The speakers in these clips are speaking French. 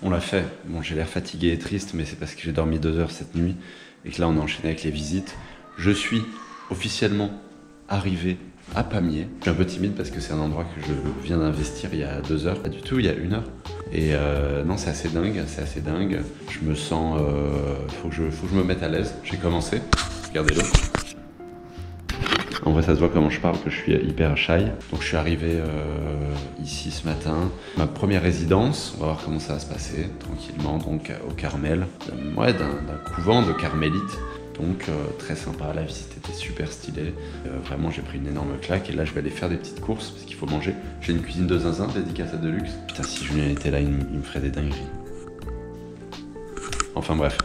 On l'a fait. Bon, j'ai l'air fatigué et triste, mais c'est parce que j'ai dormi 2 heures cette nuit et que là, on a enchaîné avec les visites. Je suis officiellement arrivé à Pamiers. Je suis un peu timide parce que c'est un endroit que je viens d'investir il y a 2 heures. Pas du tout, il y a 1 heure. Et non, c'est assez dingue, c'est assez dingue. Je me sens... faut que je me mette à l'aise. J'ai commencé. Regardez-le. En vrai, ça se voit comment je parle, que je suis hyper shy. Donc je suis arrivé ici ce matin. Ma première résidence, on va voir comment ça va se passer, tranquillement, donc au Carmel. Ouais, d'un couvent de carmélites. Donc très sympa, la visite était super stylée. Vraiment, j'ai pris une énorme claque et là, je vais aller faire des petites courses parce qu'il faut manger. J'ai une cuisine de zinzin, dédicace à Deluxe. Putain, si Julien était là, il me ferait des dingueries. Enfin bref.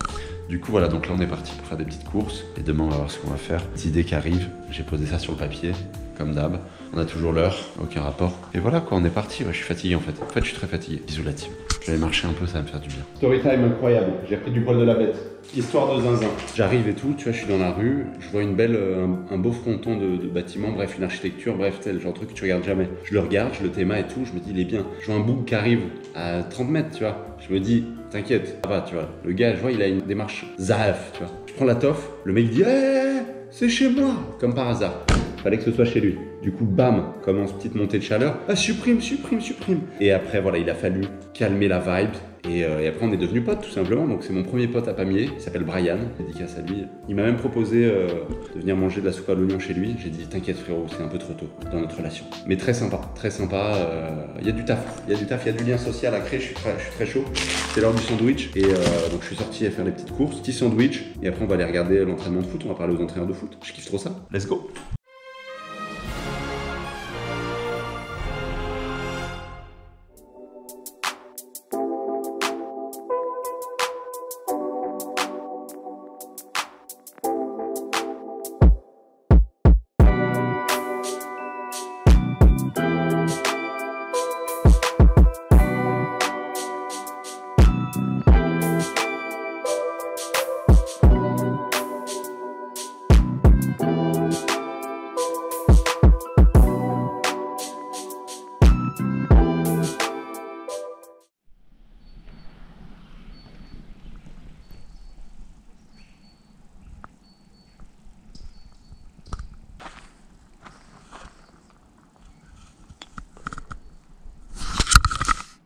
Du coup, voilà, donc là, on est parti pour faire des petites courses. Et demain, on va voir ce qu'on va faire. Petite idée qui arrive, j'ai posé ça sur le papier, comme d'hab. On a toujours l'heure, aucun rapport. Et voilà quoi, on est parti. Ouais, je suis fatigué en fait. En fait, je suis très fatigué. Bisous la team. Je vais aller marcher un peu, ça va me faire du bien. Story time incroyable. J'ai repris du poil de la bête. Histoire de zinzin. J'arrive et tout, tu vois, je suis dans la rue, je vois une belle, un beau fronton de bâtiment, bref, une architecture, bref, tel genre de truc que tu regardes jamais. Je le regarde, je le théma et tout, je me dis, il est bien. Je vois un bouc qui arrive à 30 mètres, tu vois. Je me dis, t'inquiète, ça va, tu vois. Le gars, je vois, il a une démarche zaf, tu vois. Je prends la toffe, le mec dit, c'est chez moi, comme par hasard. Fallait que ce soit chez lui. Du coup, bam, commence petite montée de chaleur. Ah, supprime. Et après, voilà, il a fallu calmer la vibe. Et après, on est devenus potes, tout simplement. Donc, c'est mon premier pote à Pamiers. Il s'appelle Brian, dédicace à lui. Il m'a même proposé de venir manger de la soupe à l'oignon chez lui. J'ai dit, t'inquiète, frérot, c'est un peu trop tôt dans notre relation. Mais très sympa, très sympa. Il y a du taf, il y a du lien social à créer. Je suis très chaud. C'est l'heure du sandwich. Et donc, je suis sorti à faire les petites courses. Petit sandwich. Et après, on va aller regarder l'entraînement de foot. On va parler aux entraîneurs de foot. Je kiffe trop ça. Let's go!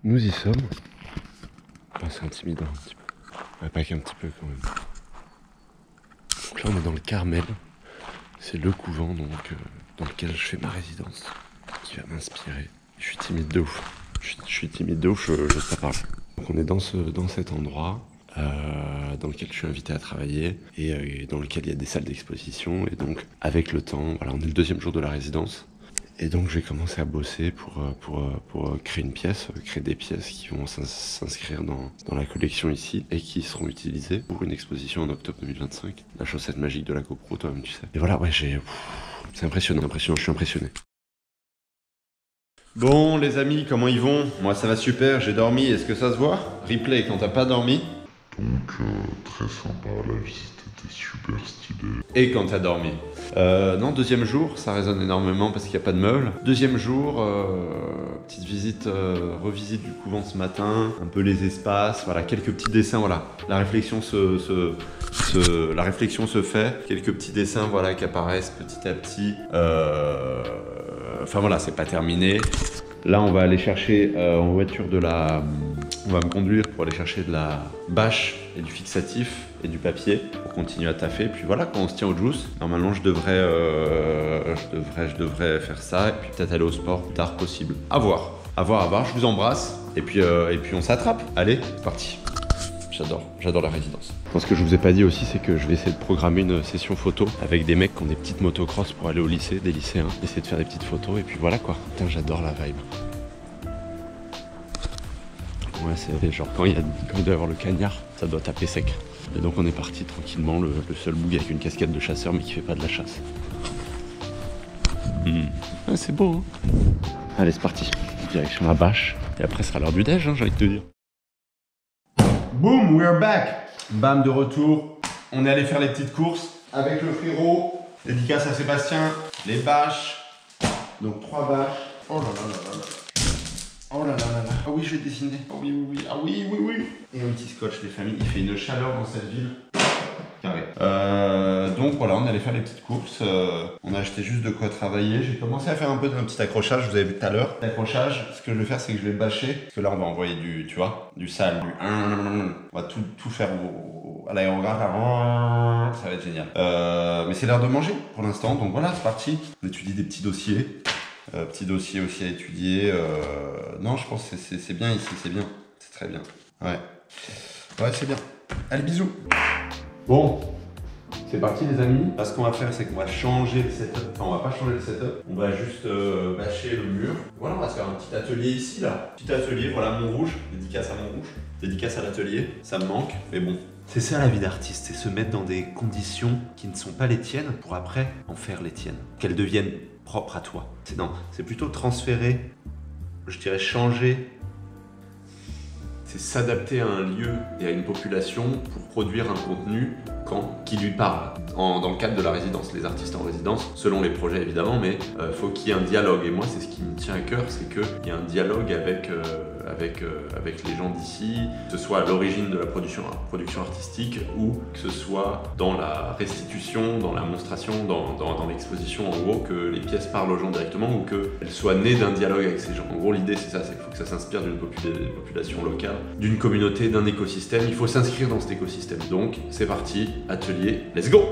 Nous y sommes. Oh, c'est intimidant un petit peu. Ouais, pas qu'un petit peu quand même. Donc là on est dans le Carmel. C'est le couvent donc dans lequel je fais ma résidence. Qui va m'inspirer. Je suis timide de ouf. Je suis timide de ouf, je sais pas parler. Donc on est dans cet endroit. Dans lequel je suis invité à travailler et dans lequel il y a des salles d'exposition. Et donc avec le temps, voilà, on est le 2e jour de la résidence. Et donc j'ai commencé à bosser pour créer une pièce, créer des pièces qui vont s'inscrire dans la collection ici et qui seront utilisées pour une exposition en octobre 2025. La chaussette magique de la GoPro, toi-même tu sais. Et voilà, ouais, c'est impressionnant, je suis impressionné. Bon les amis, comment ils vont? Moi ça va super, j'ai dormi, est-ce que ça se voit? Replay quand t'as pas dormi. Donc très sympa, la visite était super stylée. Et quand t'as dormi. Non, 2e jour, ça résonne énormément parce qu'il n'y a pas de meubles. 2e jour, petite visite, revisite du couvent ce matin, un peu les espaces, voilà, quelques petits dessins, voilà. La réflexion se fait, quelques petits dessins, voilà, qui apparaissent petit à petit. Enfin voilà, c'est pas terminé. Là, on va aller chercher en voiture on va me conduire pour aller chercher de la bâche et du fixatif et du papier pour continuer à taffer. Puis voilà, quand on se tient au juice, normalement je devrais faire ça et puis peut-être aller au sport plus tard possible. À voir. Je vous embrasse et puis on s'attrape. Allez, c'est parti. J'adore la résidence. Ce que je vous ai pas dit aussi, c'est que je vais essayer de programmer une session photo avec des mecs qui ont des petites motocross pour aller au lycée, des lycéens, essayer de faire des petites photos et puis voilà quoi. Putain, j'adore la vibe. Ouais, c'est genre quand il doit y avoir le cagnard, ça doit taper sec. Et donc on est parti tranquillement, le seul boug avec une casquette de chasseur mais qui fait pas de la chasse. Ah, c'est beau hein. Allez, c'est parti. Direction la bâche. Et après, ce sera l'heure du déj, hein, j'ai envie de te dire. Boom, we're back. Bam, de retour. On est allé faire les petites courses avec le frérot. Dédicace à Sébastien. Les bâches. Donc 3 bâches. Oh là là là là là. Oh là là là là. Ah oui, je vais dessiner. Oh oui, oui, oui. Ah oui, oui, oui. Et un petit scotch, les familles. Il fait une chaleur dans cette ville. Carré. Donc voilà, on allait faire les petites courses. On a acheté juste de quoi travailler. J'ai commencé à faire un peu de petit accrochage. Vous avez vu tout à l'heure. L'accrochage, ce que je vais faire, c'est que je vais bâcher. Parce que là, on va envoyer du, tu vois, du sale, du. On va tout faire à l'aérographe. Ça va être génial. Mais c'est l'heure de manger pour l'instant. Donc voilà, c'est parti. On étudie des petits dossiers. Petit dossier aussi à étudier. Non, je pense que c'est bien ici, c'est bien. C'est très bien. Ouais. Ouais, c'est bien. Allez, bisous. Bon, c'est parti les amis. Là, ce qu'on va faire, c'est qu'on va changer le setup. Enfin, on va pas changer le setup. On va juste bâcher le mur. Voilà, on va se faire un petit atelier ici, là. Petit atelier, voilà Montrouge. Dédicace à Montrouge. Dédicace à l'atelier. Ça me manque, mais bon. C'est ça la vie d'artiste, c'est se mettre dans des conditions qui ne sont pas les tiennes pour après en faire les tiennes. Qu'elles deviennent propres à toi. C'est plutôt transférer, je dirais changer. C'est s'adapter à un lieu et à une population pour produire un contenu qui lui parle. Dans le cadre de la résidence, les artistes en résidence, selon les projets évidemment, mais faut qu'il y ait un dialogue. Et moi, c'est ce qui me tient à cœur, c'est qu'il y ait un dialogue avec les gens d'ici, que ce soit à l'origine de la production artistique ou que ce soit dans la restitution, dans la monstration, dans l'exposition, en gros, que les pièces parlent aux gens directement ou qu'elles soient nées d'un dialogue avec ces gens. En gros, l'idée, c'est ça, c'est qu'il faut que ça s'inspire d'une population locale, d'une communauté, d'un écosystème. Il faut s'inscrire dans cet écosystème. Donc, c'est parti, atelier, let's go!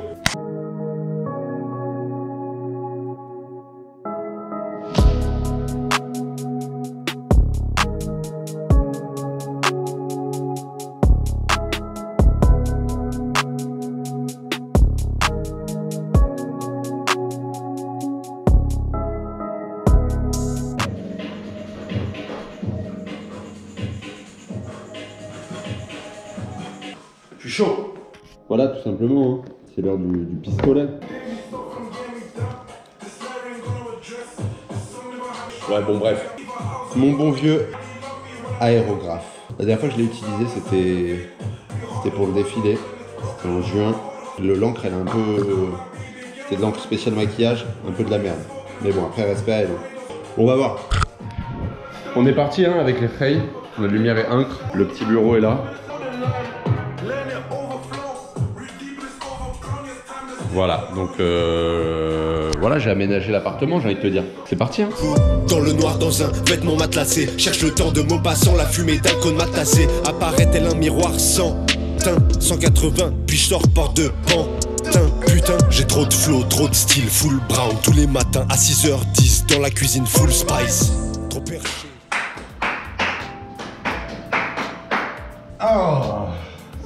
Je suis chaud. Voilà, tout simplement, hein. C'est l'heure du pistolet. Ouais, bon, bref. Mon bon vieux aérographe. La dernière fois que je l'ai utilisé, c'était pour le défilé. C'était en juin. L'encre, elle est un peu... C'était de l'encre spéciale maquillage, un peu de la merde. Mais bon, après, respect à elle. On va voir. On est parti, hein, avec les feuilles. La lumière est incre. Le petit bureau est là. Voilà, donc voilà, j'ai aménagé l'appartement, j'ai envie de te dire. C'est parti, hein. Dans le noir, dans un vêtement matelassé, cherche le temps de mots passants, la fumée d'alcool matassée. Apparaît tel un miroir sans teint, 180, puis je sors porte de pantin. Putain, j'ai trop de flow, trop de style, full brown. Tous les matins à 6h10, dans la cuisine full spice. Trop perché. Oh,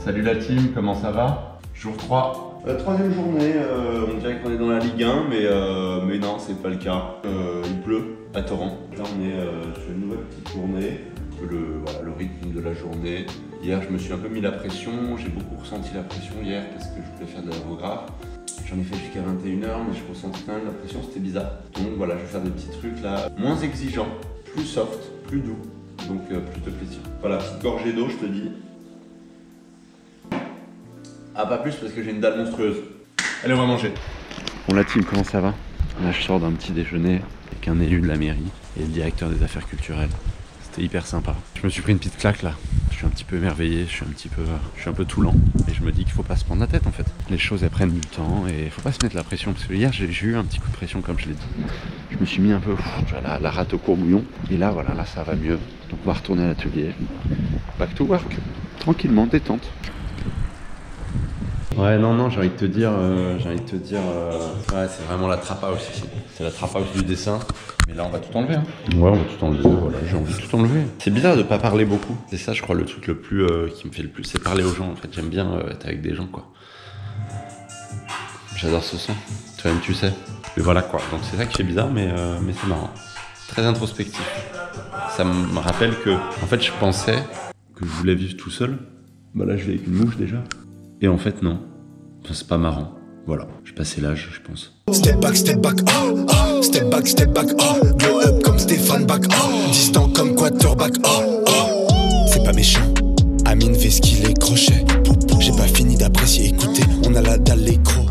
salut la team, comment ça va? Jour 3. Troisième journée, on dirait qu'on est dans la Ligue 1, mais non, c'est pas le cas. Il pleut à torrent. Là, on est sur une nouvelle petite journée. Voilà, le rythme de la journée. Hier, je me suis un peu mis la pression. J'ai beaucoup ressenti la pression hier parce que je voulais faire de l'aérographe. J'en ai fait jusqu'à 21h, mais je ressentais quand même la pression, c'était bizarre. Donc voilà, je vais faire des petits trucs là, moins exigeants, plus soft, plus doux. Donc plus de plaisir. Voilà, petite gorgée d'eau, je te dis. Ah, pas plus parce que j'ai une dalle monstrueuse. Allez, on va manger. Bon, la team, comment ça va? Là, je sors d'un petit déjeuner avec un élu de la mairie et le directeur des affaires culturelles. C'était hyper sympa. Je me suis pris une petite claque là. Je suis un petit peu émerveillé, je suis un peu tout lent. Et je me dis qu'il faut pas se prendre la tête en fait. Les choses, elles prennent du temps et il faut pas se mettre la pression. Parce que hier, j'ai eu un petit coup de pression comme je l'ai dit. Je me suis mis un peu la rate au courbouillon. Et là, voilà, là, ça va mieux. Donc, on va retourner à l'atelier. Back to work. Tranquillement, détente. Ouais, non, j'ai envie de te dire, ouais, c'est vraiment la trap house ici. C'est la trap house du dessin. Mais là, on va tout enlever. Hein. Ouais, on va tout enlever, voilà, j'ai envie de tout enlever. C'est bizarre de pas parler beaucoup. C'est ça, je crois, le truc le plus qui me fait le plus, c'est parler aux gens, en fait. J'aime bien être avec des gens, quoi. J'adore ce son. Toi-même, tu sais. Mais voilà, quoi. Donc, c'est ça qui fait bizarre, mais c'est marrant. Très introspectif. Ça me rappelle que, en fait, je pensais que je voulais vivre tout seul. Bah là, je vis avec une mouche, déjà. Et en fait, non. Enfin, c'est pas marrant. Voilà. J'ai passé l'âge, je pense. Step back, oh, oh. Step back, oh. Blow up comme Stéphane Bach, oh. Distant comme quarterback, oh, oh. C'est pas méchant. Amine fait ce qu'il est crochet. J'ai pas fini d'apprécier, écoutez, on a la dalle l'écro.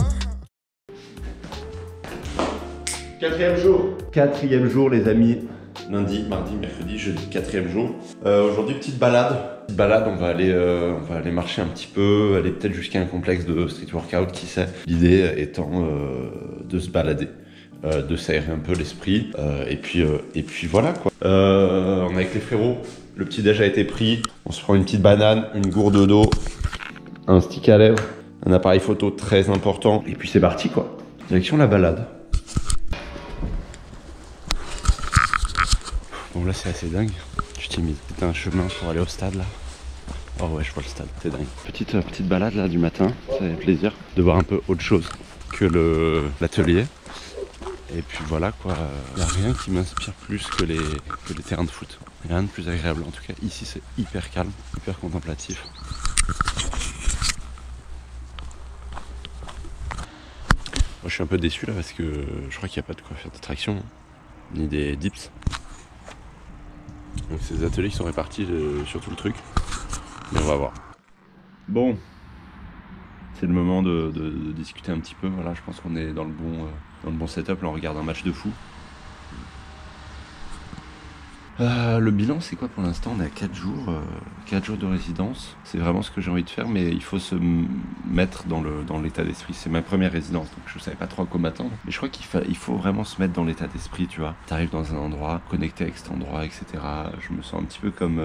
Quatrième jour, les amis. lundi, mardi, mercredi, jeudi, 4e jour. Aujourd'hui, petite balade. On va aller marcher un petit peu, aller peut-être jusqu'à un complexe de street workout, qui sait. L'idée étant de se balader, de s'aérer un peu l'esprit, et puis voilà quoi. On est avec les frérots, le petit déj a été pris, on se prend une petite banane, une gourde d'eau, un stick à lèvres, un appareil photo très important, et puis c'est parti quoi. Direction la balade. Bon là c'est assez dingue, je suis timide. C'est un chemin pour aller au stade là. Oh ouais, je vois le stade, c'est dingue. Petite balade là du matin, ça fait plaisir de voir un peu autre chose que l'atelier. Et puis voilà quoi, il n'y a rien qui m'inspire plus que les terrains de foot. Il n'y a rien de plus agréable, en tout cas ici c'est hyper calme, hyper contemplatif. Moi je suis un peu déçu là parce que je crois qu'il n'y a pas de quoi faire de traction, ni des dips. Donc c'est des ateliers qui sont répartis sur tout le truc. Mais on va voir. Bon, c'est le moment de discuter un petit peu. Voilà, je pense qu'on est dans le bon setup. Là, on regarde un match de fou. Le bilan, c'est quoi pour l'instant? On est à 4 jours. 4 jours de résidence. C'est vraiment ce que j'ai envie de faire, mais il faut se mettre dans l'état d'esprit. C'est ma première résidence, donc je savais pas trop à quoi m'attendre. Mais je crois qu'il faut vraiment se mettre dans l'état d'esprit, tu vois. T'arrives dans un endroit, connecté avec cet endroit, etc. Je me sens un petit peu comme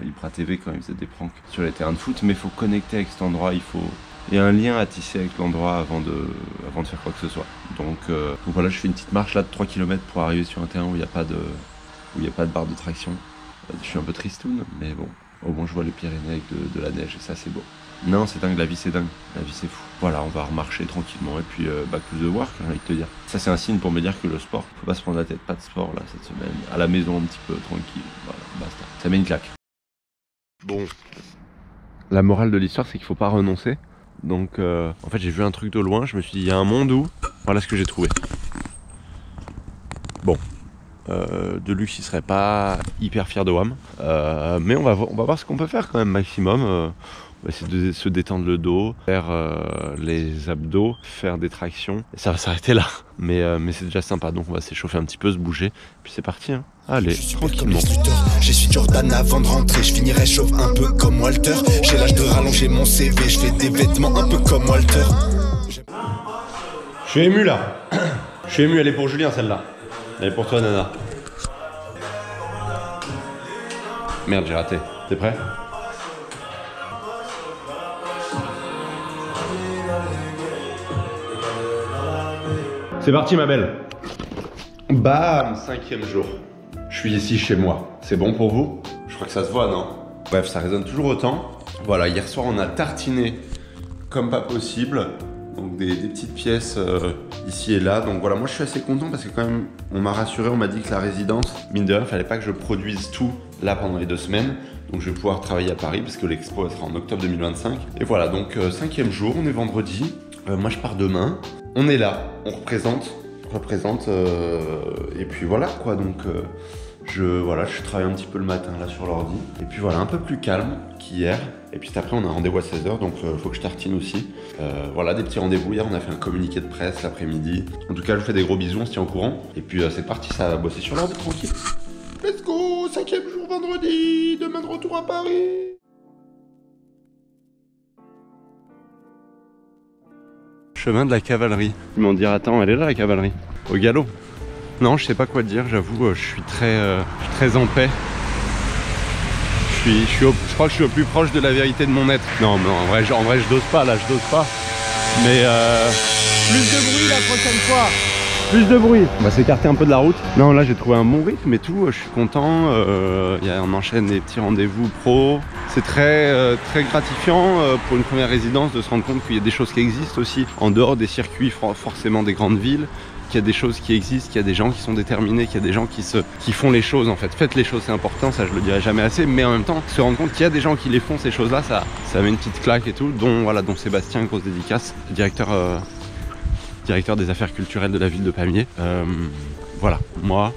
Ibra TV quand il faisait des pranks sur les terrains de foot, mais il faut connecter avec cet endroit, il y a un lien à tisser avec l'endroit avant de faire quoi que ce soit. Donc voilà, je fais une petite marche là de 3 km pour arriver sur un terrain où il n'y a pas de barre de traction. Je suis un peu tristoun, mais bon, au moins je vois les Pyrénées avec de la neige et ça c'est beau. Non, c'est dingue, la vie c'est dingue, la vie c'est fou. Voilà, on va remarcher tranquillement et puis back to the work, j'ai envie de te dire. Ça c'est un signe pour me dire que le sport, faut pas se prendre la tête, pas de sport là cette semaine. À la maison un petit peu, tranquille, voilà, basta. Ça met une claque. Bon. La morale de l'histoire c'est qu'il faut pas renoncer. Donc en fait j'ai vu un truc de loin, je me suis dit il y a un monde où, voilà ce que j'ai trouvé. Bon. De luxe, il serait pas hyper fier de WAM, mais on va voir ce qu'on peut faire quand même maximum. On va essayer de se détendre le dos, faire les abdos, faire des tractions, et ça va s'arrêter là. Mais c'est déjà sympa, donc on va s'échauffer un petit peu, se bouger, puis c'est parti. Hein. Allez, tranquillement. Je suis Jordan avant de rentrer, je finirai chauve un peu comme Walter. J'ai l'âge de rallonger mon CV, je fais des vêtements un peu comme Walter. Je suis ému là. Je suis ému, elle est pour Julien celle-là. Elle est pour toi Nana. Merde, j'ai raté. T'es prêt? C'est parti ma belle. Bam, 5e jour. Je suis ici chez moi. C'est bon pour vous? Je crois que ça se voit, non? Bref, ça résonne toujours autant. Voilà, hier soir on a tartiné comme pas possible. Donc des petites pièces ici et là. Donc voilà, moi je suis assez content parce que quand même, on m'a rassuré, on m'a dit que la résidence, mine de rien, il fallait pas que je produise tout là pendant les 2 semaines. Donc je vais pouvoir travailler à Paris parce que l'expo sera en octobre 2025. Et voilà, donc 5e jour, on est vendredi. Moi je pars demain. On est là, on représente. Et puis voilà quoi, donc je travaille un petit peu le matin là sur l'ordi. Et puis voilà, un peu plus calme qu'hier. Et puis après on a un rendez-vous à 16h, donc faut que je tartine aussi. Voilà, des petits rendez-vous. Hier on a fait un communiqué de presse l'après-midi. En tout cas je vous fais des gros bisous, on se tient au courant. Et puis c'est parti, ça va bosser sur l'ordi tranquille. Let's go, 5e jour vendredi, demain de retour à Paris. Chemin de la cavalerie. Ils m'ont dit attends, elle est là la cavalerie. Au galop. Non, je sais pas quoi te dire, j'avoue, je suis très en paix. Je crois que je suis au plus proche de la vérité de mon être. Non, mais en vrai je dose pas là, je dose pas. Mais plus de bruit la prochaine fois. Plus de bruit. On va s'écarter un peu de la route. Non, là j'ai trouvé un bon rythme et tout, je suis content. On enchaîne des petits rendez-vous pro. C'est très gratifiant pour une première résidence de se rendre compte qu'il y a des choses qui existent aussi en dehors des circuits forcément des grandes villes. Qu'il y a des choses qui existent, qu'il y a des gens qui sont déterminés, qu'il y a des gens qui font les choses en fait. Faites les choses, c'est important, ça je le dirai jamais assez, mais en même temps, se rendre compte qu'il y a des gens qui les font ces choses-là, ça met une petite claque et tout, dont Sébastien, grosse dédicace, directeur des affaires culturelles de la ville de Pamiers. Voilà, moi,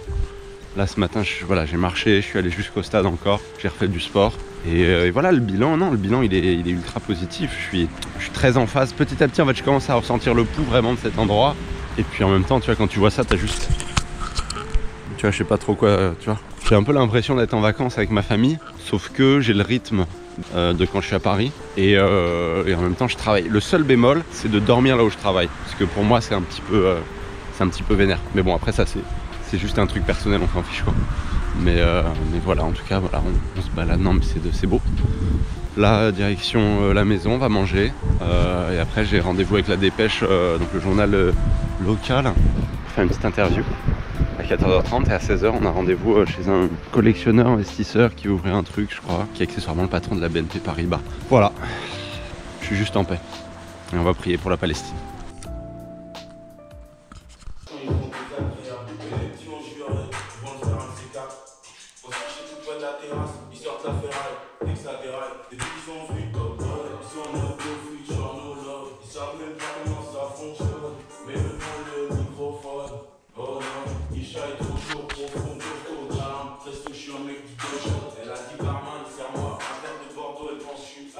là ce matin, j'ai marché, je suis allé jusqu'au stade encore, j'ai refait du sport. Et voilà, le bilan il est ultra positif, je suis très en phase. Petit à petit, en fait, je commence à ressentir le pouls vraiment de cet endroit. Et puis en même temps, tu vois, quand tu vois ça, t'as juste Tu vois, je sais pas trop quoi, tu vois. J'ai un peu l'impression d'être en vacances avec ma famille, sauf que j'ai le rythme de quand je suis à Paris et en même temps je travaille. Le seul bémol, c'est de dormir là où je travaille, parce que pour moi c'est un petit peu vénère. Mais bon, après ça c'est juste un truc personnel, on s'en fiche quoi. Mais voilà, en tout cas, voilà, on se balade. Non mais c'est beau. Là, direction la maison, on va manger. Et après j'ai rendez-vous avec la Dépêche, donc le journal local, pour faire une petite interview. À 14h30 et à 16h, on a rendez-vous chez un collectionneur investisseur qui va ouvrir un truc, je crois, qui est accessoirement le patron de la BNP Paribas. Voilà, je suis juste en paix. Et on va prier pour la Palestine.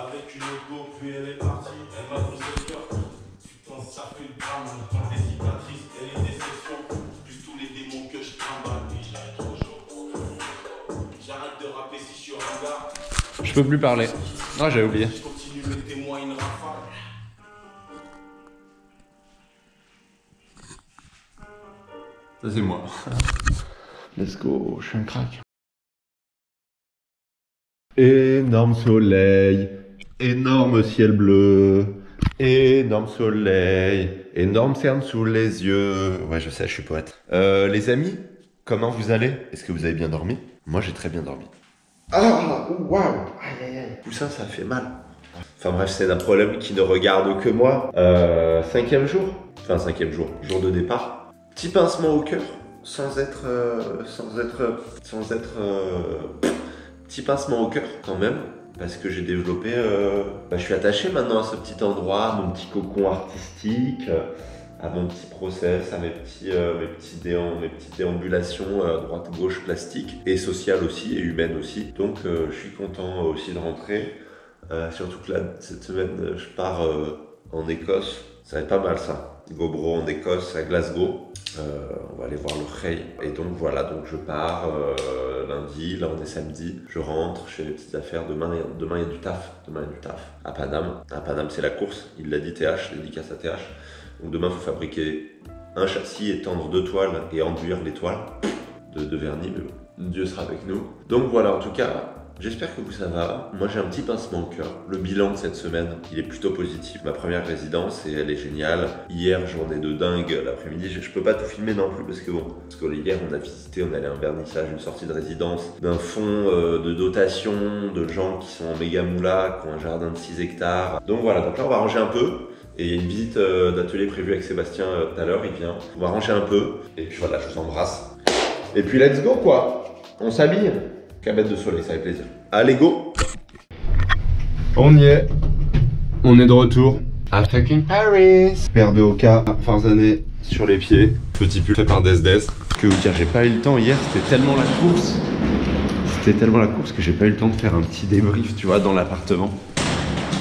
Avec une go, puis elle est partie, elle m'a brisé le cœur. Putain, ça fait le drame, des cicatrices et les déceptions, plus tous les démons que je trimballe. J'arrête trop chaud. J'arrête de rapper si je suis un gars. Je peux plus parler. Ah, j'avais oublié. Je continue, mettez-moi une rafale. Ça c'est moi. Let's go, je suis un crack. Énorme soleil, énorme ciel bleu, énorme soleil, énorme cerne sous les yeux. Ouais, je sais, je suis poète. Les amis, comment vous allez? Est-ce que vous avez bien dormi? Moi, j'ai très bien dormi. Ah, waouh, aïe aïe aïe. Poussin, ça fait mal. Enfin bref, c'est un problème qui ne regarde que moi. 5e jour, enfin 5e jour, jour de départ. Petit pincement au cœur, sans être petit pincement au cœur quand même, parce que j'ai développé, je suis attaché maintenant à ce petit endroit, à mon petit cocon artistique, à mon petit process, à mes petites déambulations droite-gauche plastique, et sociales aussi, et humaines aussi. Donc je suis content aussi de rentrer, surtout que là, cette semaine, je pars en Écosse. Ça va être pas mal ça, Gobro en Écosse, à Glasgow. On va aller voir le Rey. Et donc voilà, donc je pars lundi, là on est samedi. Je rentre, je fais mes petites affaires. Demain il y a du taf. À Paname. À Paname c'est la course, il l'a dit TH, dédicace à TH. Donc demain il faut fabriquer un châssis, étendre 2 toiles et enduire les toiles de vernis. Mais bon, Dieu sera avec nous. Donc voilà, en tout cas, j'espère que ça va. Moi j'ai un petit pincement au cœur. Le bilan de cette semaine, il est plutôt positif. Ma première résidence, et elle est géniale. Hier, journée de dingue, l'après-midi, je peux pas tout filmer non plus parce que hier on a visité, on allait à un vernissage, une sortie de résidence, d'un fonds de dotation, de gens qui sont en méga moula, qui ont un jardin de 6 hectares. Donc voilà, donc là on va ranger un peu. Et il y a une visite d'atelier prévue avec Sébastien tout à l'heure, il vient. On va ranger un peu. Et puis voilà, je vous embrasse. Et puis let's go quoi. On s'habille. Cabette de soleil, ça fait plaisir. Allez, go! On y est. On est de retour. À fucking Paris. Paire de Hoka, Farzaneh sur les pieds. Petit pull fait par Desdes. Que vous dire, j'ai pas eu le temps hier, c'était tellement la course. Que j'ai pas eu le temps de faire un petit débrief, tu vois, dans l'appartement.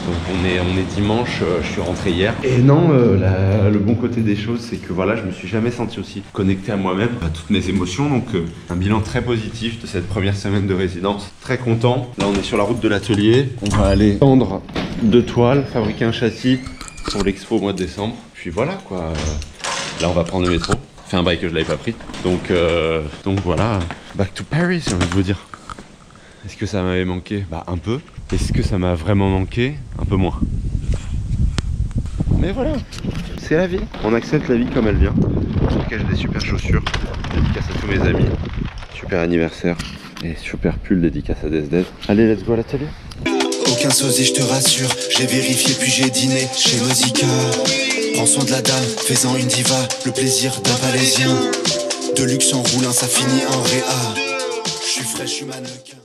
Donc on est dimanche, je suis rentré hier. Et non, le bon côté des choses, c'est que voilà, je me suis jamais senti aussi connecté à moi-même, à toutes mes émotions. Donc un bilan très positif de cette première semaine de résidence. Très content. Là, on est sur la route de l'atelier. On va aller tendre 2 toiles, fabriquer un châssis pour l'expo au mois de décembre. Puis voilà quoi. Là, on va prendre le métro. Ça fait un bail que je l'avais pas pris. Donc voilà, back to Paris, j'ai envie de vous dire. Est-ce que ça m'avait manqué? Bah un peu. Est-ce que ça m'a vraiment manqué? Un peu moins. Mais voilà, c'est la vie. On accepte la vie comme elle vient. En tout cas, j'ai des super chaussures. Dédicace à tous mes amis. Super anniversaire. Et super pull dédicace à Desdes. Allez, let's go à l'atelier. Aucun sosie, je te rassure. J'ai vérifié puis j'ai dîné chez Mozika. Prends soin de la dame, fais-en une diva. Le plaisir d'un Valaisien. De luxe en roulant, ça finit en réa. Je suis frais, je suis mannequin.